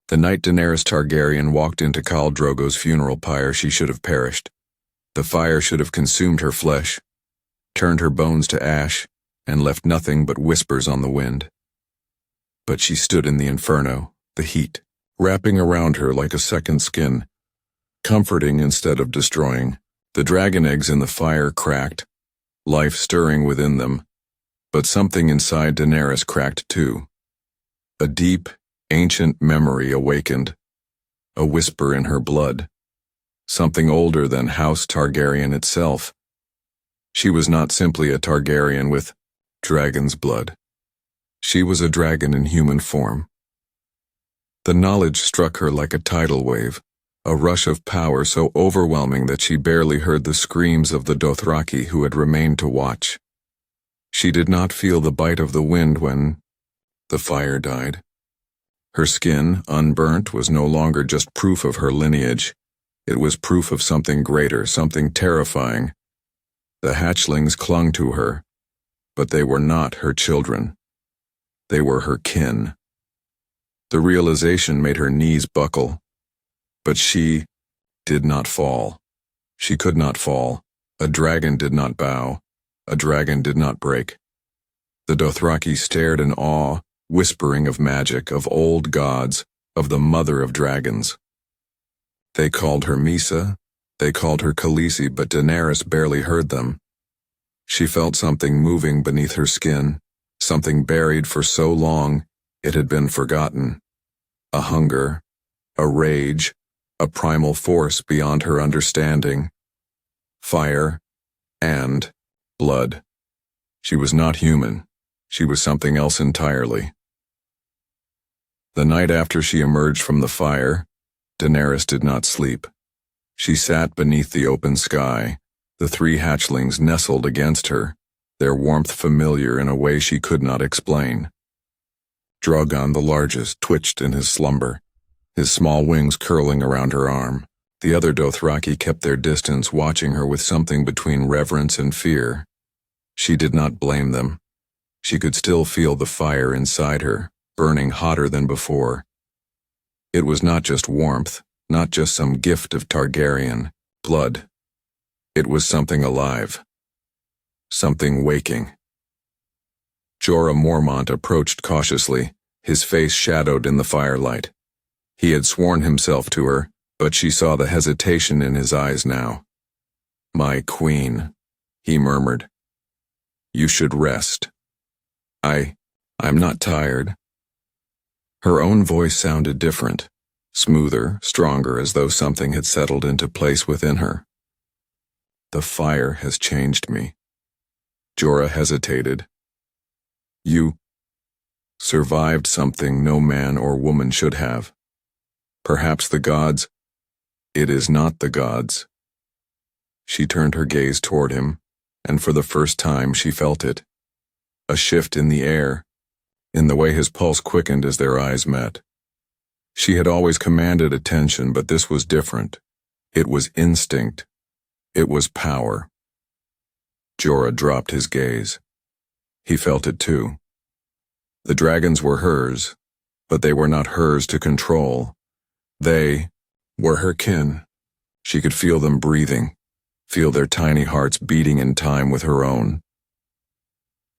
The night Daenerys Targaryen walked into Khal Drogo's funeral pyre, she should have perished. The fire should have consumed her flesh, turned her bones to ash, and left nothing but whispers on the wind. But she stood in the inferno, the heat, wrapping around her like a second skin, comforting instead of destroying. The dragon eggs in the fire cracked, life stirring within them, but something inside Daenerys cracked too. A deep, ancient memory awakened, a whisper in her blood, something older than House Targaryen itself. She was not simply a Targaryen with dragon's blood. She was a dragon in human form. The knowledge struck her like a tidal wave, a rush of power so overwhelming that she barely heard the screams of the Dothraki who had remained to watch. She did not feel the bite of the wind when the fire died. Her skin, unburnt, was no longer just proof of her lineage. It was proof of something greater, something terrifying. The hatchlings clung to her, but they were not her children. They were her kin. The realization made her knees buckle. But she did not fall. She could not fall. A dragon did not bow. A dragon did not break. The Dothraki stared in awe, whispering of magic, of old gods, of the mother of dragons. They called her Misa, they called her Khaleesi, but Daenerys barely heard them. She felt something moving beneath her skin, something buried for so long it had been forgotten. A hunger, a rage, a primal force beyond her understanding. Fire and blood. She was not human. She was something else entirely. The night after she emerged from the fire, Daenerys did not sleep. She sat beneath the open sky, the three hatchlings nestled against her, their warmth familiar in a way she could not explain. Drogon, the largest, twitched in his slumber, his small wings curling around her arm. The other Dothraki kept their distance, watching her with something between reverence and fear. She did not blame them. She could still feel the fire inside her, burning hotter than before. It was not just warmth, not just some gift of Targaryen blood. It was something alive. Something waking. Jorah Mormont approached cautiously, his face shadowed in the firelight. He had sworn himself to her, but she saw the hesitation in his eyes now. "My queen," he murmured. "You should rest." I'm not tired." Her own voice sounded different, smoother, stronger, as though something had settled into place within her. "The fire has changed me." Jorah hesitated. "You survived something no man or woman should have. Perhaps the gods—" "It is not the gods." She turned her gaze toward him, and for the first time she felt it. A shift in the air, in the way his pulse quickened as their eyes met. She had always commanded attention, but this was different. It was instinct. It was power. Jorah dropped his gaze. He felt it too. The dragons were hers, but they were not hers to control. They were her kin. She could feel them breathing, feel their tiny hearts beating in time with her own.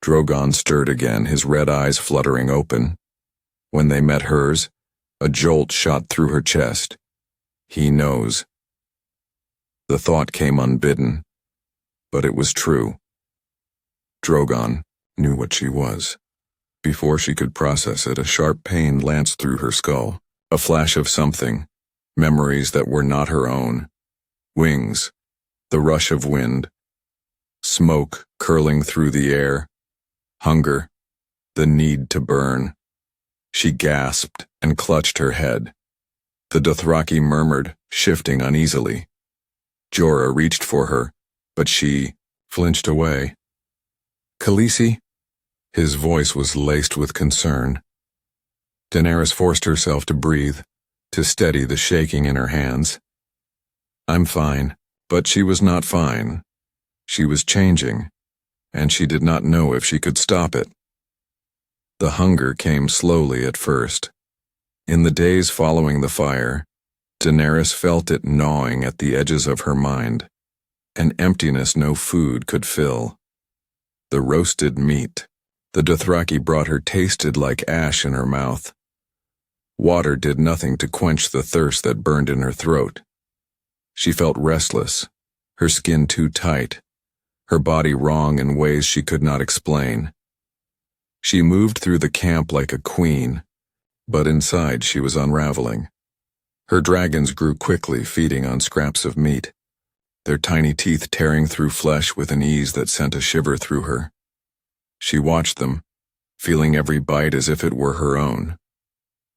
Drogon stirred again, his red eyes fluttering open. When they met hers, a jolt shot through her chest. He knows. The thought came unbidden, but it was true. Drogon knew what she was. Before she could process it, a sharp pain lanced through her skull, a flash of something, memories that were not her own. Wings, the rush of wind, smoke curling through the air, hunger, the need to burn. She gasped and clutched her head. The Dothraki murmured, shifting uneasily. Jorah reached for her, but she flinched away. "Khaleesi?" His voice was laced with concern. Daenerys forced herself to breathe, to steady the shaking in her hands. "I'm fine." But she was not fine. She was changing, and she did not know if she could stop it. The hunger came slowly at first. In the days following the fire, Daenerys felt it gnawing at the edges of her mind, an emptiness no food could fill. The roasted meat the Dothraki brought her tasted like ash in her mouth. Water did nothing to quench the thirst that burned in her throat. She felt restless, her skin too tight, her body wrong in ways she could not explain. She moved through the camp like a queen, but inside she was unraveling. Her dragons grew quickly, feeding on scraps of meat, their tiny teeth tearing through flesh with an ease that sent a shiver through her. She watched them, feeling every bite as if it were her own.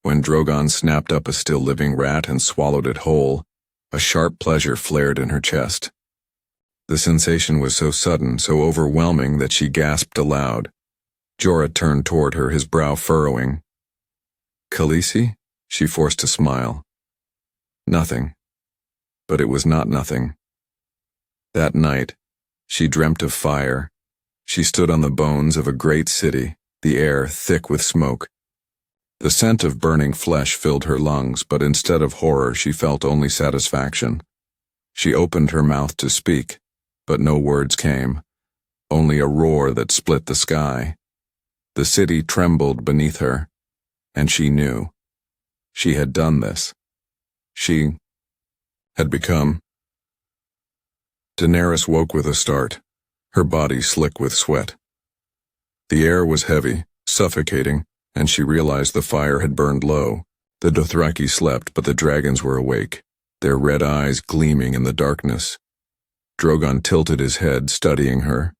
When Drogon snapped up a still living rat and swallowed it whole, a sharp pleasure flared in her chest. The sensation was so sudden, so overwhelming that she gasped aloud. Jorah turned toward her, his brow furrowing. "Khaleesi?" She forced a smile. Nothing. But it was not nothing. That night, she dreamt of fire. She stood on the bones of a great city, the air thick with smoke. The scent of burning flesh filled her lungs, but instead of horror, she felt only satisfaction. She opened her mouth to speak, but no words came, only a roar that split the sky. The city trembled beneath her, and she knew. She had done this. She had become. Daenerys woke with a start, her body slick with sweat. The air was heavy, suffocating, and she realized the fire had burned low. The Dothraki slept, but the dragons were awake, their red eyes gleaming in the darkness. Drogon tilted his head, studying her.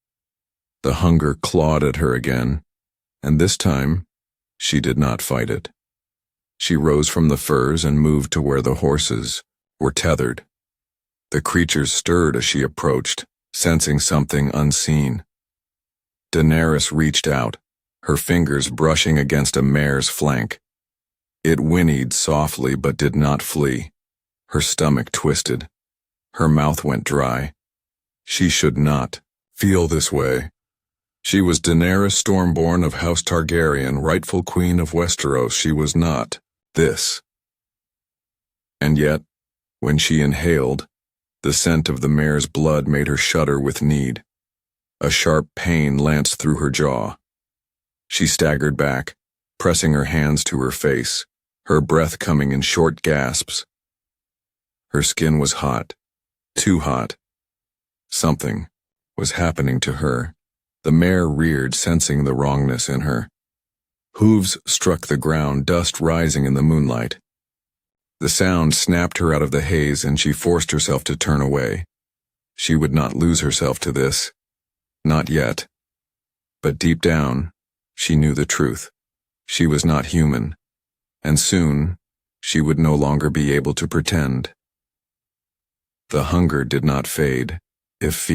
The hunger clawed at her again, and this time, she did not fight it. She rose from the furs and moved to where the horses were tethered. The creatures stirred as she approached, sensing something unseen. Daenerys reached out, her fingers brushing against a mare's flank. It whinnied softly but did not flee. Her stomach twisted. Her mouth went dry. She should not feel this way. She was Daenerys Stormborn of House Targaryen, rightful queen of Westeros. She was not this. And yet, when she inhaled, the scent of the mare's blood made her shudder with need. A sharp pain lanced through her jaw. She staggered back, pressing her hands to her face, her breath coming in short gasps. Her skin was hot, too hot. Something was happening to her. The mare reared, sensing the wrongness in her. Hooves struck the ground, dust rising in the moonlight. The sound snapped her out of the haze, and she forced herself to turn away. She would not lose herself to this. Not yet. But deep down, she knew the truth. She was not human, and soon she would no longer be able to pretend. The hunger did not fade. If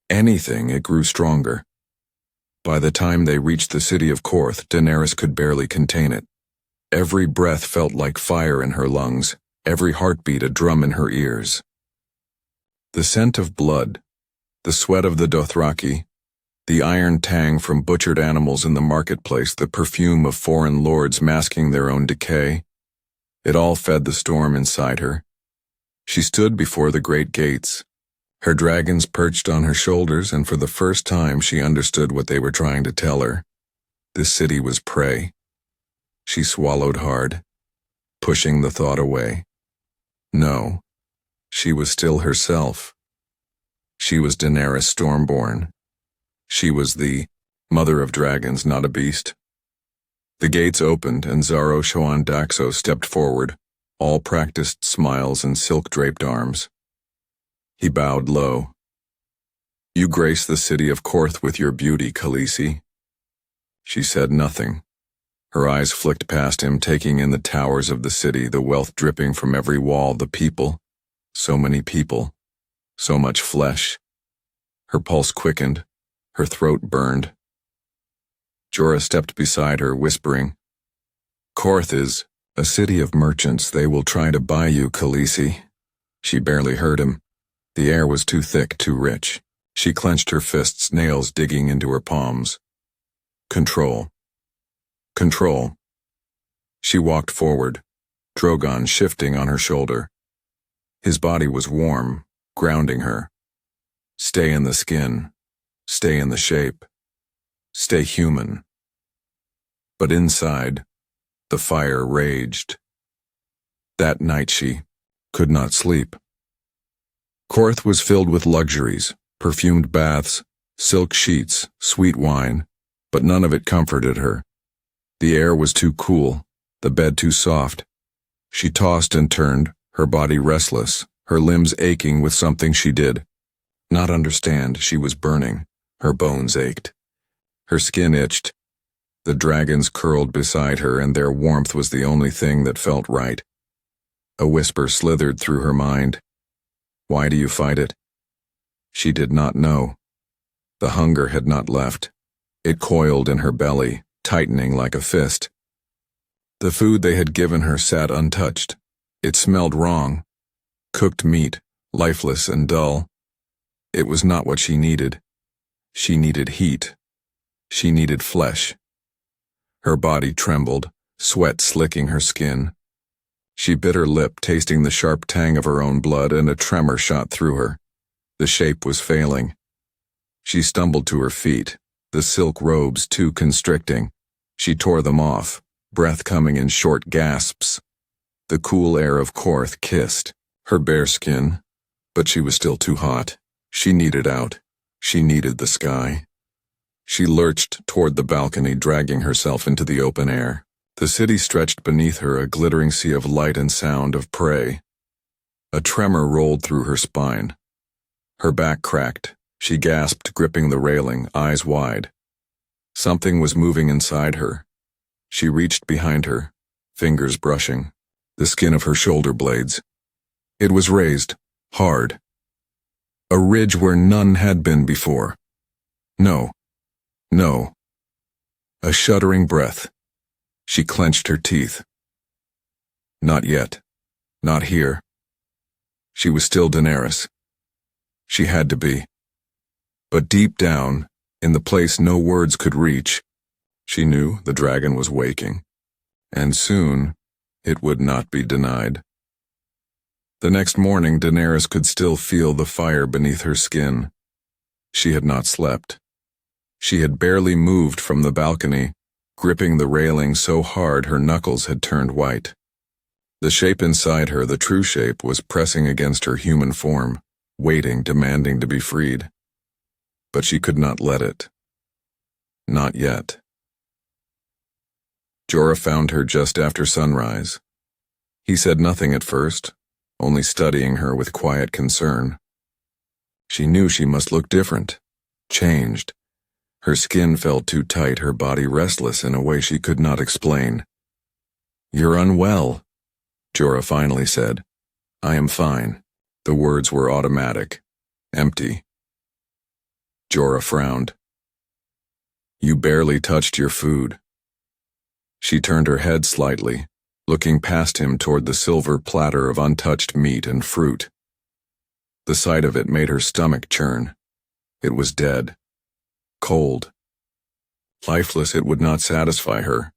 anything, it grew stronger. By the time they reached the city of Korth, Daenerys could barely contain it. Every breath felt like fire in her lungs, every heartbeat a drum in her ears. The scent of blood, the sweat of the Dothraki, the iron tang from butchered animals in the marketplace, the perfume of foreign lords masking their own decay, it all fed the storm inside her. She stood before the great gates, her dragons perched on her shoulders, and for the first time she understood what they were trying to tell her. This city was prey. She swallowed hard, pushing the thought away. No, she was still herself. She was Daenerys Stormborn. She was the mother of dragons, not a beast. The gates opened, and Xaro Shoan Daxo stepped forward, all practiced smiles and silk-draped arms. He bowed low. "You grace the city of Korth with your beauty, Khaleesi." She said nothing. Her eyes flicked past him, taking in the towers of the city, the wealth dripping from every wall, the people. So many people. So much flesh. Her pulse quickened. Her throat burned. Jorah stepped beside her, whispering, "Korth is a city of merchants. They will try to buy you, Khaleesi." She barely heard him. The air was too thick, too rich. She clenched her fists, nails digging into her palms. Control. Control. She walked forward, Drogon shifting on her shoulder. His body was warm, grounding her. Stay in the skin. Stay in the shape. Stay human. But inside, the fire raged. That night she could not sleep. Korth was filled with luxuries, perfumed baths, silk sheets, sweet wine, but none of it comforted her. The air was too cool, the bed too soft. She tossed and turned, her body restless, her limbs aching with something she did not understand. She was burning, her bones ached. Her skin itched. The dragons curled beside her, and their warmth was the only thing that felt right. A whisper slithered through her mind. Why do you fight it? She did not know. The hunger had not left. It coiled in her belly, tightening like a fist. The food they had given her sat untouched. It smelled wrong. Cooked meat, lifeless and dull. It was not what she needed. She needed heat. She needed flesh. Her body trembled, sweat slicking her skin. She bit her lip, tasting the sharp tang of her own blood, and a tremor shot through her. The shape was failing. She stumbled to her feet, the silk robes too constricting. She tore them off, breath coming in short gasps. The cool air of Korth kissed her bare skin, but she was still too hot. She needed out. She needed the sky. She lurched toward the balcony, dragging herself into the open air. The city stretched beneath her, a glittering sea of light and sound of prey. A tremor rolled through her spine. Her back cracked. She gasped, gripping the railing, eyes wide. Something was moving inside her. She reached behind her, fingers brushing the skin of her shoulder blades. It was raised, hard. A ridge where none had been before. No. No. A shuddering breath. She clenched her teeth. Not yet. Not here. She was still Daenerys. She had to be. But deep down, in the place no words could reach, she knew the dragon was waking. And soon, it would not be denied. The next morning, Daenerys could still feel the fire beneath her skin. She had not slept. She had barely moved from the balcony, gripping the railing so hard her knuckles had turned white. The shape inside her, the true shape, was pressing against her human form, waiting, demanding to be freed. But she could not let it. Not yet. Jorah found her just after sunrise. He said nothing at first, only studying her with quiet concern. She knew she must look different, changed. Her skin felt too tight, her body restless in a way she could not explain. "You're unwell," Jorah finally said. "I am fine." The words were automatic, empty. Jorah frowned. "You barely touched your food." She turned her head slightly, looking past him toward the silver platter of untouched meat and fruit. The sight of it made her stomach churn. It was dead. Cold. Lifeless, it would not satisfy her.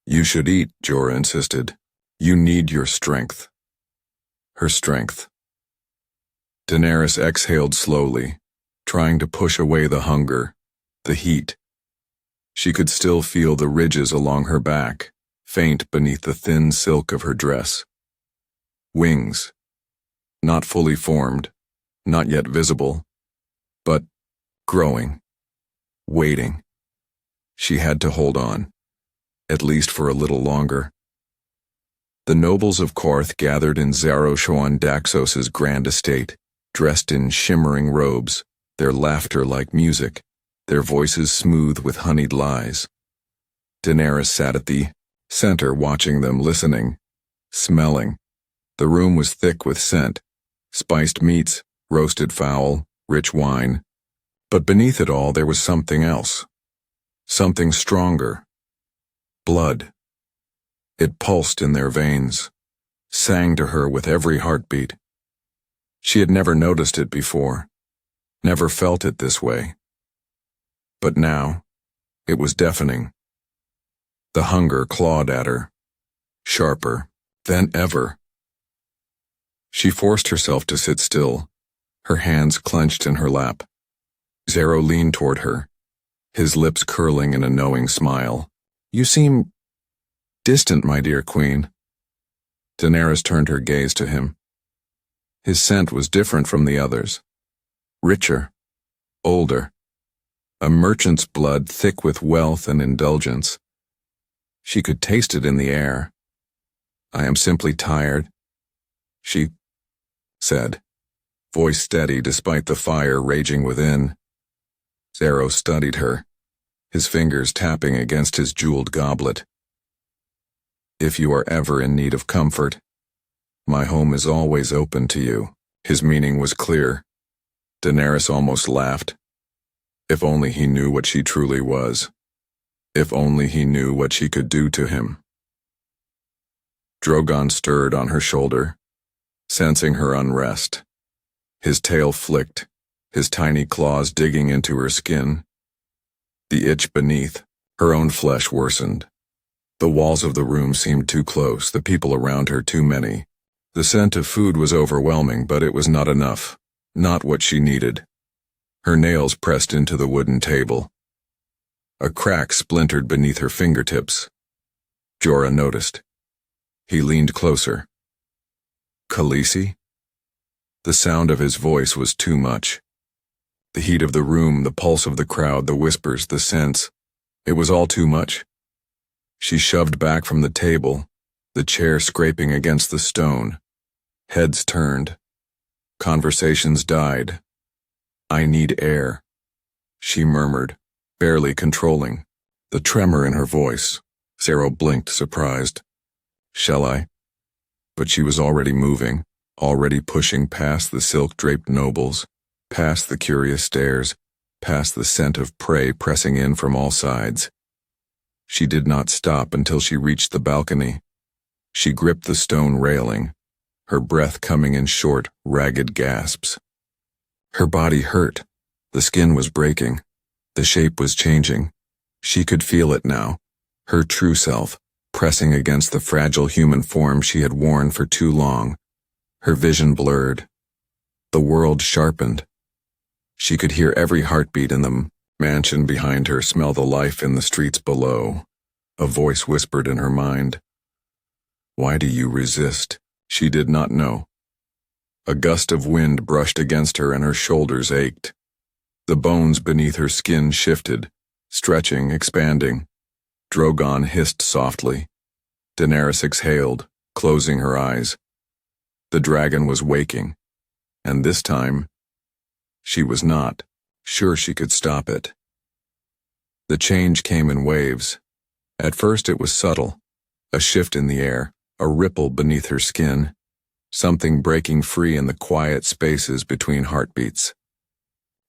"You should eat," Jorah insisted. "You need your strength." Her strength. Daenerys exhaled slowly, trying to push away the hunger, the heat. She could still feel the ridges along her back, faint beneath the thin silk of her dress. Wings. Not fully formed, not yet visible, but growing, waiting. She had to hold on, at least for a little longer. The nobles of Korth gathered in Zaroshoan Daxos's grand estate, dressed in shimmering robes, their laughter like music, their voices smooth with honeyed lies. Daenerys sat at the center, watching them, listening, smelling. The room was thick with scent, spiced meats, roasted fowl, rich wine. But beneath it all there was something else. Something stronger. Blood. It pulsed in their veins, sang to her with every heartbeat. She had never noticed it before, never felt it this way. But now, it was deafening. The hunger clawed at her. sharper than ever. She forced herself to sit still, her hands clenched in her lap. Zero leaned toward her, his lips curling in a knowing smile. "You seem distant, my dear queen." Daenerys turned her gaze to him. His scent was different from the others. Richer, older, a merchant's blood thick with wealth and indulgence. She could taste it in the air. "I am simply tired," she said, voice steady despite the fire raging within. Zero studied her, his fingers tapping against his jeweled goblet. "If you are ever in need of comfort, my home is always open to you." His meaning was clear. Daenerys almost laughed. If only he knew what she truly was. If only he knew what she could do to him. Drogon stirred on her shoulder, sensing her unrest. His tail flicked, his tiny claws digging into her skin. The itch beneath, her own flesh worsened. The walls of the room seemed too close, the people around her too many. The scent of food was overwhelming, but it was not enough. Not what she needed. Her nails pressed into the wooden table. A crack splintered beneath her fingertips. Jorah noticed. He leaned closer. "Khaleesi?" The sound of his voice was too much. The heat of the room, the pulse of the crowd, the whispers, the scents. It was all too much. She shoved back from the table, the chair scraping against the stone. Heads turned. Conversations died. "I need air," she murmured, barely controlling. The tremor in her voice. Zero blinked, surprised. "Shall I?" But she was already moving, already pushing past the silk-draped nobles, past the curious stares, past the scent of prey pressing in from all sides. She did not stop until she reached the balcony. She gripped the stone railing, her breath coming in short, ragged gasps. Her body hurt. The skin was breaking. The shape was changing. She could feel it now, her true self, pressing against the fragile human form she had worn for too long. Her vision blurred. The world sharpened. She could hear every heartbeat in the mansion behind her, smell the life in the streets below. A voice whispered in her mind. "Why do you resist?" She did not know. A gust of wind brushed against her and her shoulders ached. The bones beneath her skin shifted, stretching, expanding. Drogon hissed softly. Daenerys exhaled, closing her eyes. The dragon was waking, and this time, she was not sure she could stop it. The change came in waves. At first it was subtle, a shift in the air, a ripple beneath her skin, something breaking free in the quiet spaces between heartbeats.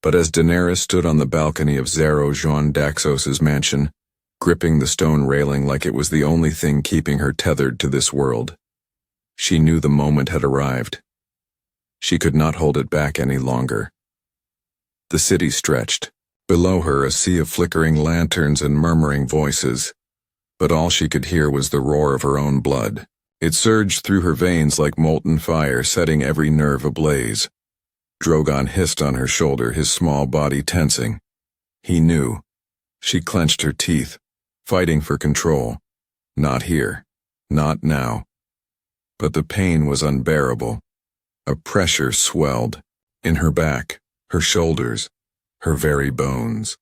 But as Daenerys stood on the balcony of Zero Jean Daxos's mansion, gripping the stone railing like it was the only thing keeping her tethered to this world, she knew the moment had arrived. She could not hold it back any longer. The city stretched. Below her, a sea of flickering lanterns and murmuring voices. But all she could hear was the roar of her own blood. It surged through her veins like molten fire, setting every nerve ablaze. Drogon hissed on her shoulder, his small body tensing. He knew. She clenched her teeth, fighting for control. Not here. Not now. But the pain was unbearable. A pressure swelled. In her back, her shoulders, her very bones.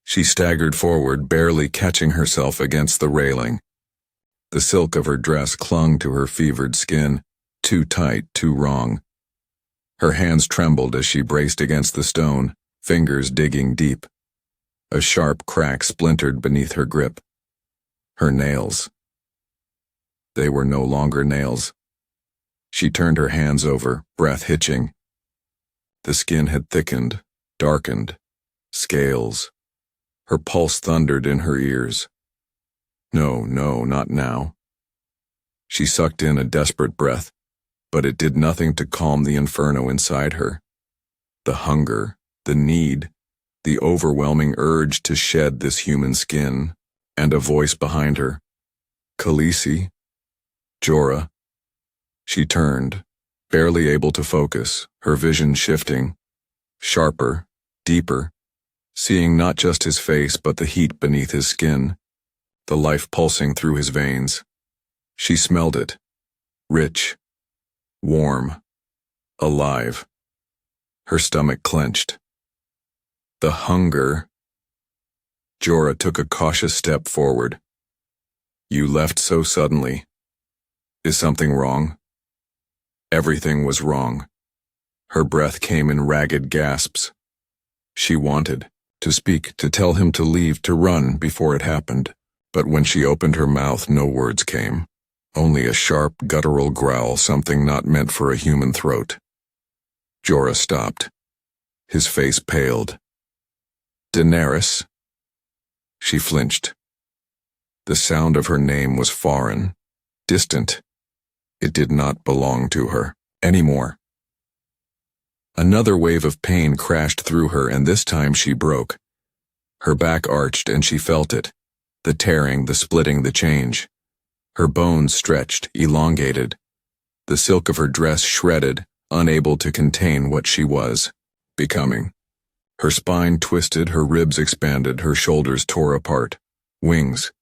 She staggered forward, barely catching herself against the railing. The silk of her dress clung to her fevered skin, too tight, too wrong. Her hands trembled as she braced against the stone, fingers digging deep. A sharp crack splintered beneath her grip. Her nails. They were no longer nails. She turned her hands over, breath hitching. The skin had thickened, darkened. Scales. Her pulse thundered in her ears. No, not now. She sucked in a desperate breath, but it did nothing to calm the inferno inside her. The hunger, the need, the overwhelming urge to shed this human skin, and a voice behind her. "Khaleesi?" Jorah. She turned, barely able to focus, her vision shifting, sharper, deeper, seeing not just his face but the heat beneath his skin, the life pulsing through his veins. She smelled it, rich, warm, alive. Her stomach clenched. The hunger. Jorah took a cautious step forward. You left so suddenly. Is something wrong? Everything was wrong. Her breath came in ragged gasps. She wanted to speak, to tell him to leave, to run before it happened. But when she opened her mouth, no words came. Only a sharp, guttural growl, something not meant for a human throat. Jorah stopped. His face paled. Daenerys? She flinched. The sound of her name was foreign, distant. It did not belong to her anymore. Another wave of pain crashed through her, and this time she broke. Her back arched and she felt it. The tearing, the splitting, the change. Her bones stretched, elongated. The silk of her dress shredded, unable to contain what she was becoming. Her spine twisted, her ribs expanded, her shoulders tore apart. Wings.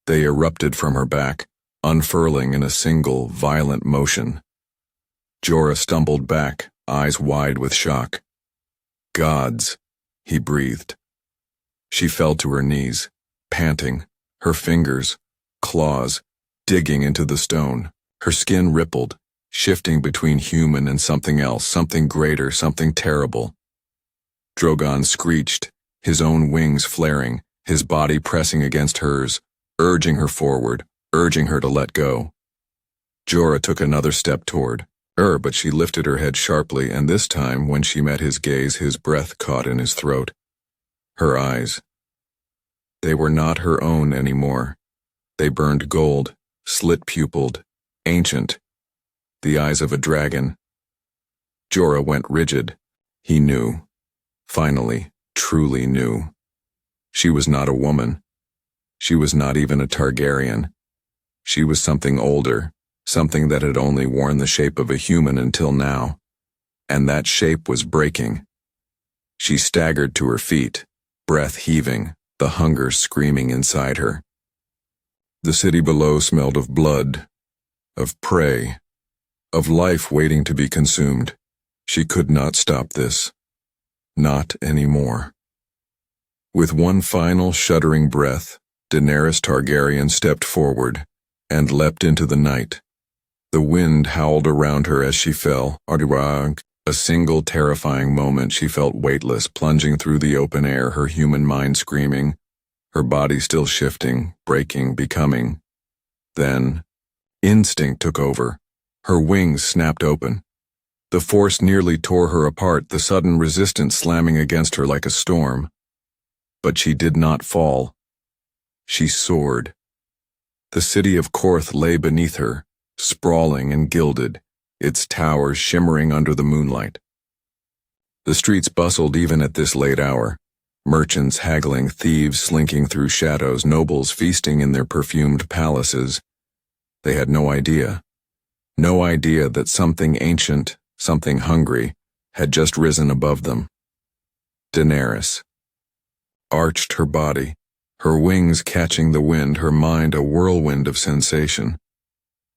They erupted from her back, unfurling in a single, violent motion. Jorah stumbled back, eyes wide with shock. Gods, he breathed. She fell to her knees, panting, her fingers, claws, digging into the stone. Her skin rippled, shifting between human and something else, something greater, something terrible. Drogon screeched, his own wings flaring, his body pressing against hers, urging her forward, urging her to let go. Jorah took another step toward her, but she lifted her head sharply, and this time, when she met his gaze, his breath caught in his throat. Her eyes. They were not her own anymore. They burned gold, slit-pupiled, ancient. The eyes of a dragon. Jorah went rigid. He knew. Finally, truly knew. She was not a woman. She was not even a Targaryen. She was something older, something that had only worn the shape of a human until now. And that shape was breaking. She staggered to her feet, breath heaving, the hunger screaming inside her. The city below smelled of blood, of prey, of life waiting to be consumed. She could not stop this. Not anymore. With one final shuddering breath, Daenerys Targaryen stepped forward and leapt into the night. The wind howled around her as she fell. A single terrifying moment, she felt weightless, plunging through the open air, her human mind screaming, her body still shifting, breaking, becoming. Then, instinct took over. Her wings snapped open. The force nearly tore her apart, the sudden resistance slamming against her like a storm. But she did not fall. She soared. The city of Korth lay beneath her, sprawling and gilded, its towers shimmering under the moonlight. The streets bustled even at this late hour. Merchants haggling, thieves slinking through shadows, nobles feasting in their perfumed palaces. They had no idea that something ancient, something hungry, had just risen above them. Daenerys arched her body, her wings catching the wind, her mind a whirlwind of sensation.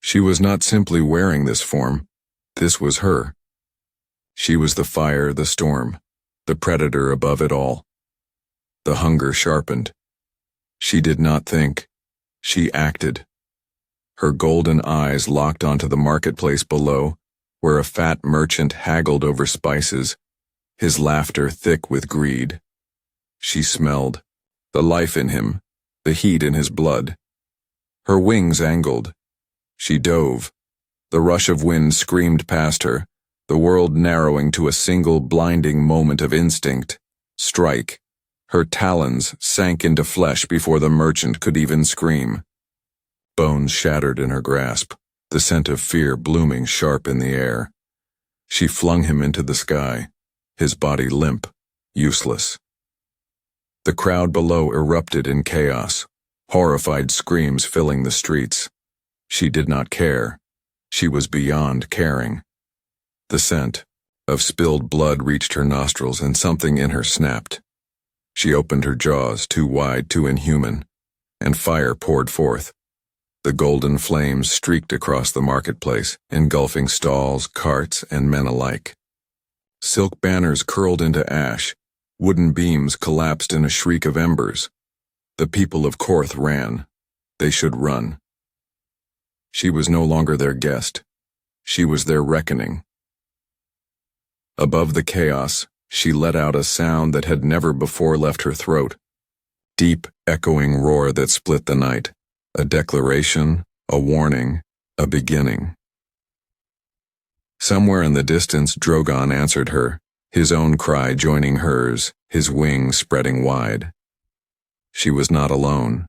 She was not simply wearing this form. This was her. She was the fire, the storm, the predator above it all. The hunger sharpened. She did not think. She acted. Her golden eyes locked onto the marketplace below, where a fat merchant haggled over spices, his laughter thick with greed. She smelled. The life in him, the heat in his blood. Her wings angled. She dove. The rush of wind screamed past her, the world narrowing to a single blinding moment of instinct. Strike. Her talons sank into flesh before the merchant could even scream. Bones shattered in her grasp, the scent of fear blooming sharp in the air. She flung him into the sky, his body limp, useless. The crowd below erupted in chaos, horrified screams filling the streets. She did not care. She was beyond caring. The scent of spilled blood reached her nostrils and something in her snapped. She opened her jaws, too wide, too inhuman, and fire poured forth. The golden flames streaked across the marketplace, engulfing stalls, carts, and men alike. Silk banners curled into ash. Wooden beams collapsed in a shriek of embers. The people of Korth ran. They should run. She was no longer their guest. She was their reckoning. Above the chaos, she let out a sound that had never before left her throat. Deep, echoing roar that split the night. A declaration, a warning, a beginning. Somewhere in the distance, Drogon answered her, his own cry joining hers, his wings spreading wide. She was not alone.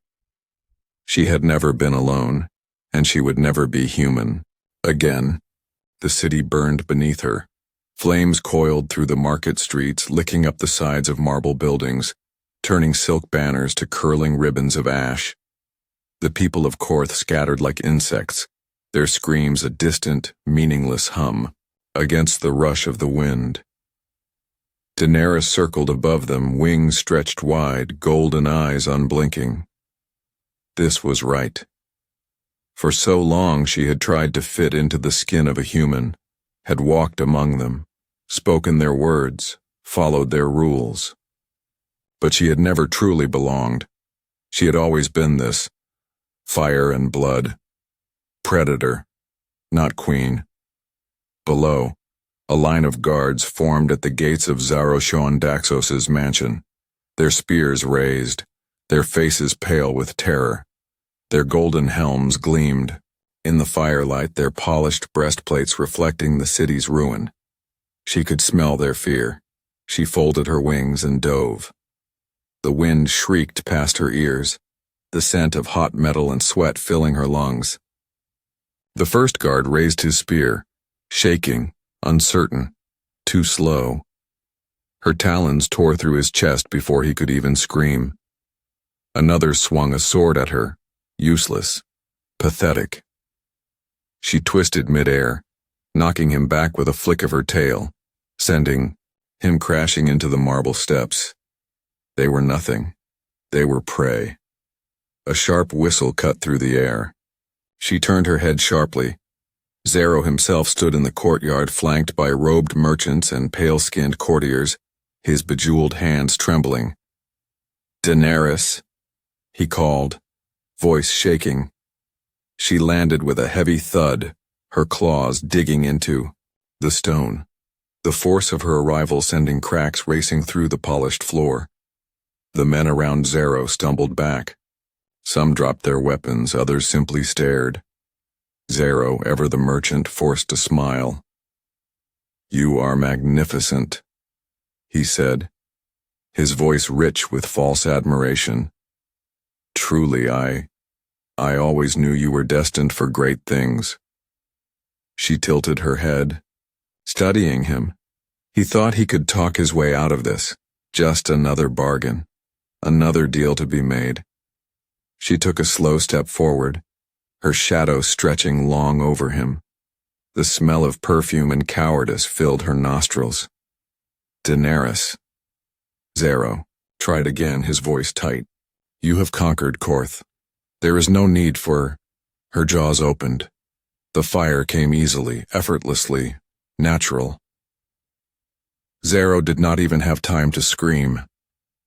She had never been alone, and she would never be human. Again, the city burned beneath her. Flames coiled through the market streets, licking up the sides of marble buildings, turning silk banners to curling ribbons of ash. The people of Korth scattered like insects, their screams a distant, meaningless hum, against the rush of the wind. Daenerys circled above them, wings stretched wide, golden eyes unblinking. This was right. For so long she had tried to fit into the skin of a human, had walked among them, spoken their words, followed their rules. But she had never truly belonged. She had always been this. Fire and blood. Predator, not queen. Below, a line of guards formed at the gates of Zaroshon Daxos's mansion, their spears raised, their faces pale with terror. Their golden helms gleamed, in the firelight their polished breastplates reflecting the city's ruin. She could smell their fear. She folded her wings and dove. The wind shrieked past her ears, the scent of hot metal and sweat filling her lungs. The first guard raised his spear, shaking, uncertain, too slow. Her talons tore through his chest before he could even scream. Another swung a sword at her, useless, pathetic. She twisted midair, knocking him back with a flick of her tail, sending him crashing into the marble steps. They were nothing. They were prey. A sharp whistle cut through the air. She turned her head sharply. Zero himself stood in the courtyard flanked by robed merchants and pale-skinned courtiers, his bejeweled hands trembling. "Daenerys," he called, voice shaking. She landed with a heavy thud, her claws digging into the stone, the force of her arrival sending cracks racing through the polished floor. The men around Zero stumbled back. Some dropped their weapons, others simply stared. Zero, ever the merchant, forced a smile. "You are magnificent," he said, his voice rich with false admiration. "Truly, I always knew you were destined for great things." She tilted her head, studying him. He thought he could talk his way out of this. Just another bargain, another deal to be made. She took a slow step forward, her shadow stretching long over him. The smell of perfume and cowardice filled her nostrils. "Daenerys." Zero tried again, his voice tight. "You have conquered Korth. There is no need for—" Her jaws opened. The fire came easily, effortlessly, natural. Zero did not even have time to scream.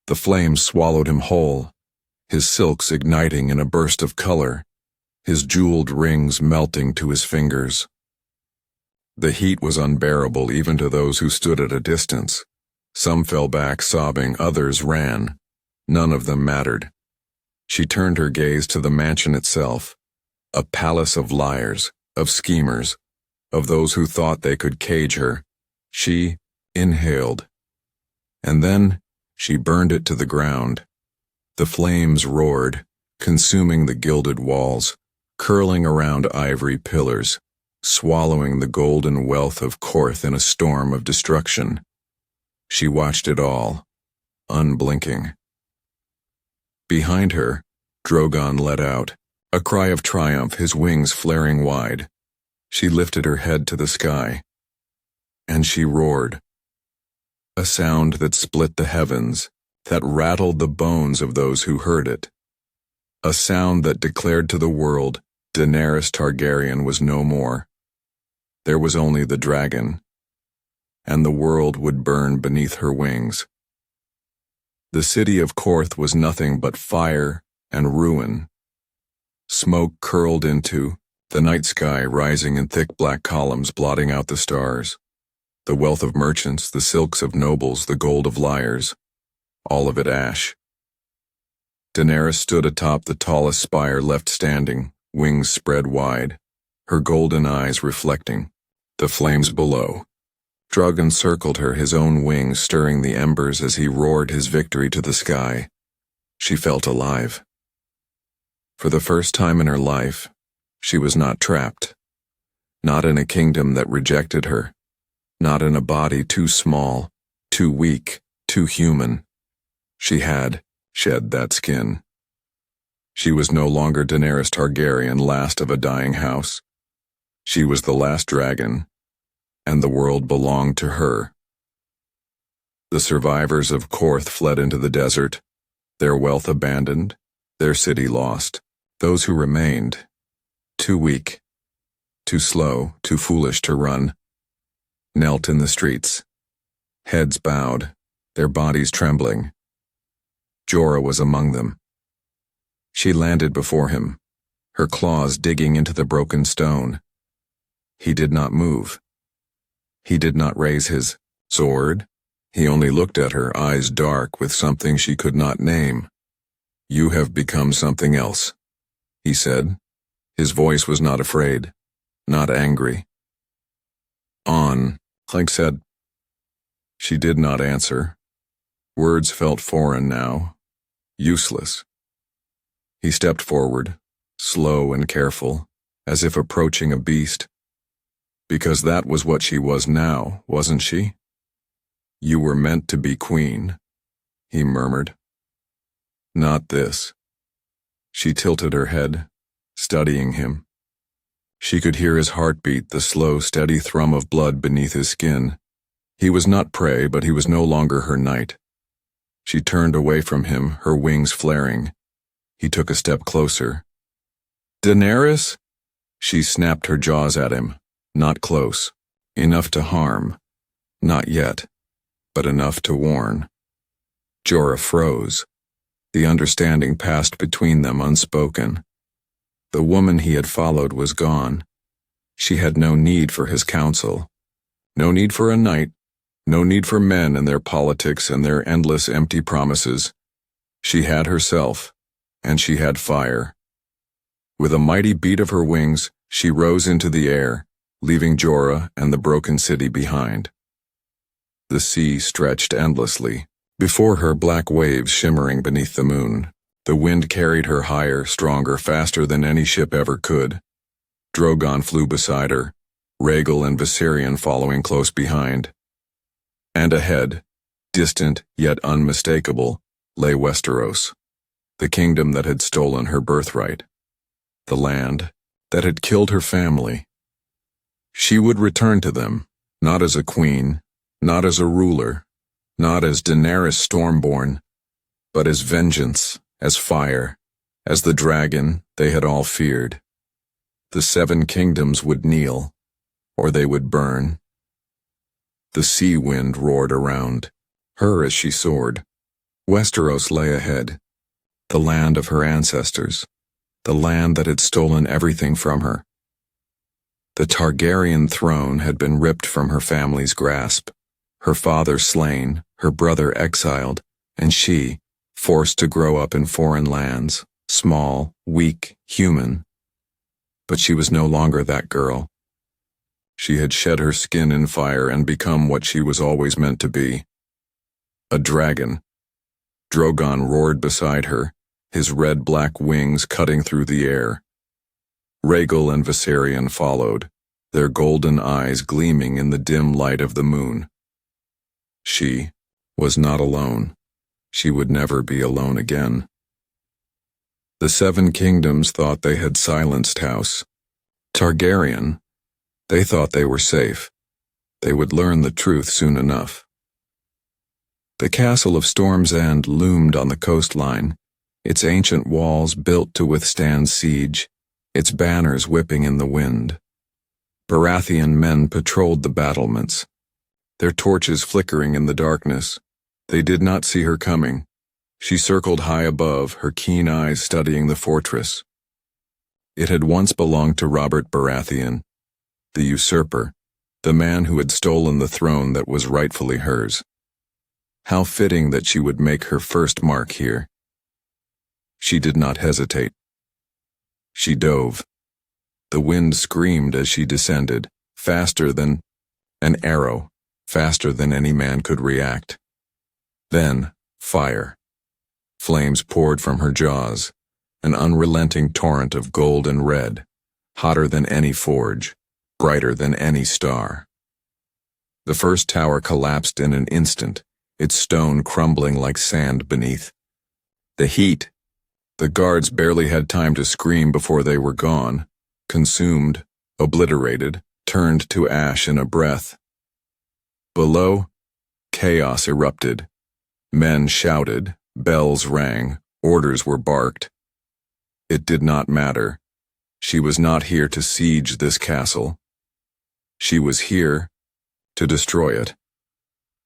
The flames swallowed him whole, his silks igniting in a burst of color, his jeweled rings melting to his fingers. The heat was unbearable even to those who stood at a distance. Some fell back sobbing, others ran. None of them mattered. She turned her gaze to the mansion itself, a palace of liars, of schemers, of those who thought they could cage her. She inhaled. And then she burned it to the ground. The flames roared, consuming the gilded walls, curling around ivory pillars, swallowing the golden wealth of Korth in a storm of destruction. She watched it all, unblinking. Behind her, Drogon let out, A cry of triumph, his wings flaring wide. She lifted her head to the sky. And she roared. A sound that split the heavens, that rattled the bones of those who heard it. A sound that declared to the world, Daenerys Targaryen was no more. There was only the dragon, and the world would burn beneath her wings. The city of Korth was nothing but fire and ruin. Smoke curled into the night sky, rising in thick black columns, blotting out the stars. The wealth of merchants, the silks of nobles, the gold of liars, all of it ash. Daenerys stood atop the tallest spire left standing, wings spread wide, her golden eyes reflecting the flames below. Drogon circled her, his own wings stirring the embers as he roared his victory to the sky. She felt alive. For the first time in her life, she was not trapped. Not in a kingdom that rejected her. Not in a body too small, too weak, too human. She had shed that skin. She was no longer Daenerys Targaryen, last of a dying house. She was the last dragon, and the world belonged to her. The survivors of Korth fled into the desert, their wealth abandoned, their city lost. Those who remained, too weak, too slow, too foolish to run, knelt in the streets, heads bowed, their bodies trembling. Jorah was among them. She landed before him, her claws digging into the broken stone. He did not move. He did not raise his sword. He only looked at her, eyes dark with something she could not name. "You have become something else," he said. His voice was not afraid, not angry. "On," Clank said. She did not answer. Words felt foreign now, useless. He stepped forward, slow and careful, as if approaching a beast. Because that was what she was now, wasn't she? "You were meant to be queen," he murmured. "Not this." She tilted her head, studying him. She could hear his heartbeat, the slow, steady thrum of blood beneath his skin. He was not prey, but he was no longer her knight. She turned away from him, her wings flaring. He took a step closer. "Daenerys?" She snapped her jaws at him. Not close. Enough to harm. Not yet, but enough to warn. Jorah froze. The understanding passed between them unspoken. The woman he had followed was gone. She had no need for his counsel. No need for a knight. No need for men and their politics and their endless empty promises. She had herself, and she had fire. With a mighty beat of her wings, she rose into the air, leaving Jorah and the broken city behind. The sea stretched endlessly. Before her, black waves shimmering beneath the moon. The wind carried her higher, stronger, faster than any ship ever could. Drogon flew beside her, Rhaegal and Viserion following close behind. And ahead, distant yet unmistakable, lay Westeros, the kingdom that had stolen her birthright, the land that had killed her family. She would return to them, not as a queen, not as a ruler, not as Daenerys Stormborn, but as vengeance, as fire, as the dragon they had all feared. The 7 kingdoms would kneel, or they would burn. The sea wind roared around her as she soared. Westeros lay ahead, the land of her ancestors, the land that had stolen everything from her. The Targaryen throne had been ripped from her family's grasp, her father slain, her brother exiled, and she, forced to grow up in foreign lands, small, weak, human. But she was no longer that girl. She had shed her skin in fire and become what she was always meant to be. A dragon. Drogon roared beside her, his red-black wings cutting through the air. Rhaegal and Viserion followed, their golden eyes gleaming in the dim light of the moon. She was not alone. She would never be alone again. The Seven Kingdoms thought they had silenced House Targaryen. They thought they were safe. They would learn the truth soon enough. The castle of Storm's End loomed on the coastline, its ancient walls built to withstand siege, its banners whipping in the wind. Baratheon men patrolled the battlements, their torches flickering in the darkness. They did not see her coming. She circled high above, her keen eyes studying the fortress. It had once belonged to Robert Baratheon, the usurper, the man who had stolen the throne that was rightfully hers. How fitting that she would make her first mark here. She did not hesitate. She dove. The wind screamed as she descended, faster than an arrow, faster than any man could react. Then, fire. Flames poured from her jaws, an unrelenting torrent of gold and red, hotter than any forge, brighter than any star. The first tower collapsed in an instant, its stone crumbling like sand beneath. The heat. The guards barely had time to scream before they were gone, consumed, obliterated, turned to ash in a breath. Below, chaos erupted. Men shouted, bells rang, orders were barked. It did not matter. She was not here to siege this castle. She was here to destroy it.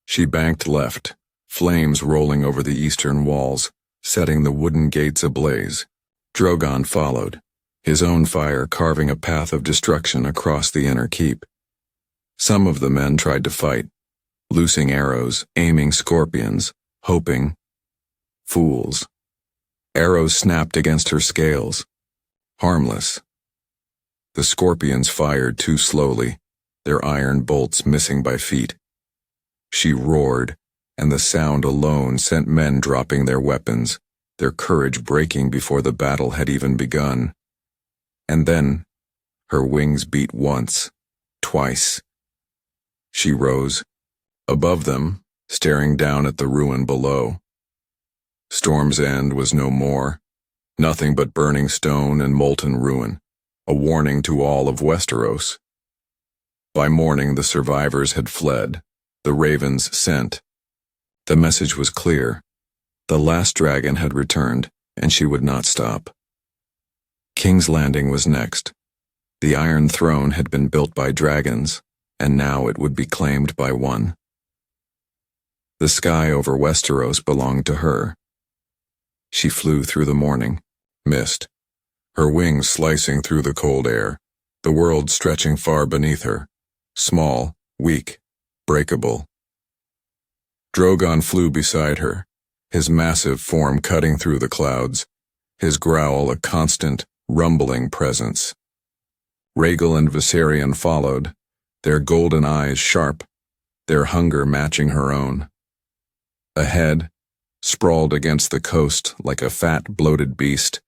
She banked left, flames rolling over the eastern walls, setting the wooden gates ablaze. Drogon followed, his own fire carving a path of destruction across the inner keep. Some of the men tried to fight, loosing arrows, aiming scorpions, hoping. Fools. Arrows snapped against her scales. Harmless. The scorpions fired too slowly, their iron bolts missing by feet. She roared, and the sound alone sent men dropping their weapons, their courage breaking before the battle had even begun. And then, her wings beat once, twice. She rose, above them, staring down at the ruin below. Storm's End was no more, nothing but burning stone and molten ruin, a warning to all of Westeros. By morning the survivors had fled, the ravens sent. The message was clear. The last dragon had returned, and she would not stop. King's Landing was next. The Iron Throne had been built by dragons, and now it would be claimed by one. The sky over Westeros belonged to her. She flew through the morning, mist, her wings slicing through the cold air, the world stretching far beneath her, small, weak, breakable. Drogon flew beside her, his massive form cutting through the clouds, his growl a constant, rumbling presence. Rhaegal and Viserion followed, their golden eyes sharp, their hunger matching her own. Ahead, sprawled against the coast like a fat, bloated beast,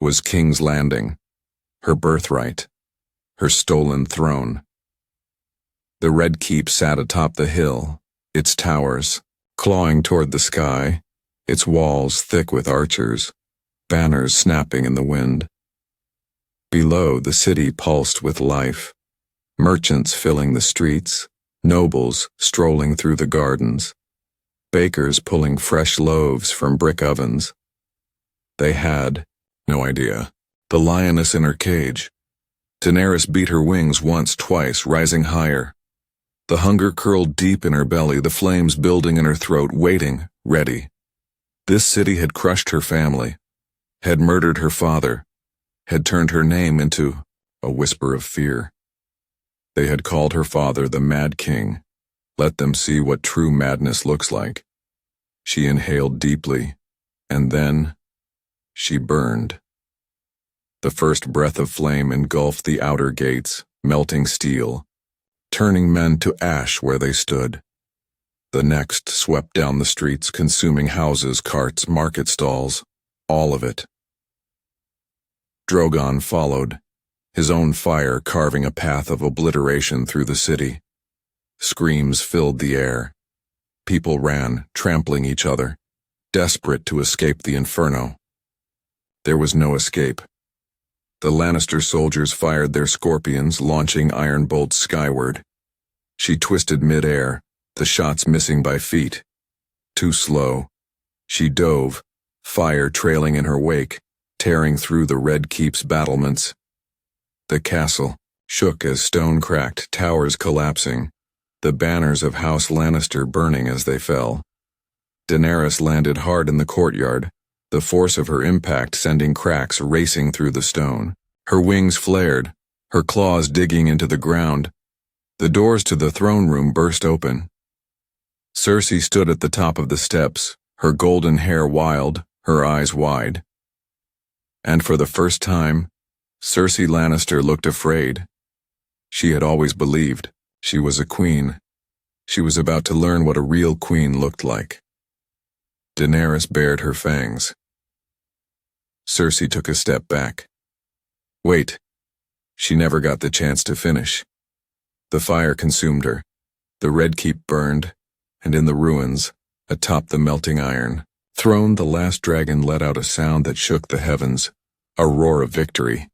was King's Landing, her birthright, her stolen throne. The Red Keep sat atop the hill, its towers, clawing toward the sky, its walls thick with archers, banners snapping in the wind. Below, the city pulsed with life, merchants filling the streets, nobles strolling through the gardens, bakers pulling fresh loaves from brick ovens. They had no idea. The lioness in her cage. Daenerys beat her wings once, twice, rising higher. The hunger curled deep in her belly, the flames building in her throat, waiting, ready. This city had crushed her family, had murdered her father, had turned her name into a whisper of fear. They had called her father the Mad King. Let them see what true madness looks like. She inhaled deeply, and then she burned. The first breath of flame engulfed the outer gates, melting steel, turning men to ash where they stood. The next swept down the streets, consuming houses, carts, market stalls, all of it. Drogon followed, his own fire carving a path of obliteration through the city. Screams filled the air. People ran, trampling each other, desperate to escape the inferno. There was no escape. The Lannister soldiers fired their scorpions, launching iron bolts skyward. She twisted mid-air, the shots missing by feet. Too slow. She dove, fire trailing in her wake, tearing through the Red Keep's battlements. The castle shook as stone cracked, towers collapsing, the banners of House Lannister burning as they fell. Daenerys landed hard in the courtyard, the force of her impact sending cracks racing through the stone. Her wings flared, her claws digging into the ground. The doors to the throne room burst open. Cersei stood at the top of the steps, her golden hair wild, her eyes wide. And for the first time, Cersei Lannister looked afraid. She had always believed she was a queen. She was about to learn what a real queen looked like. Daenerys bared her fangs. Cersei took a step back. Wait. She never got the chance to finish. The fire consumed her. The Red Keep burned, and in the ruins, atop the melting iron throne, the last dragon let out a sound that shook the heavens, a roar of victory.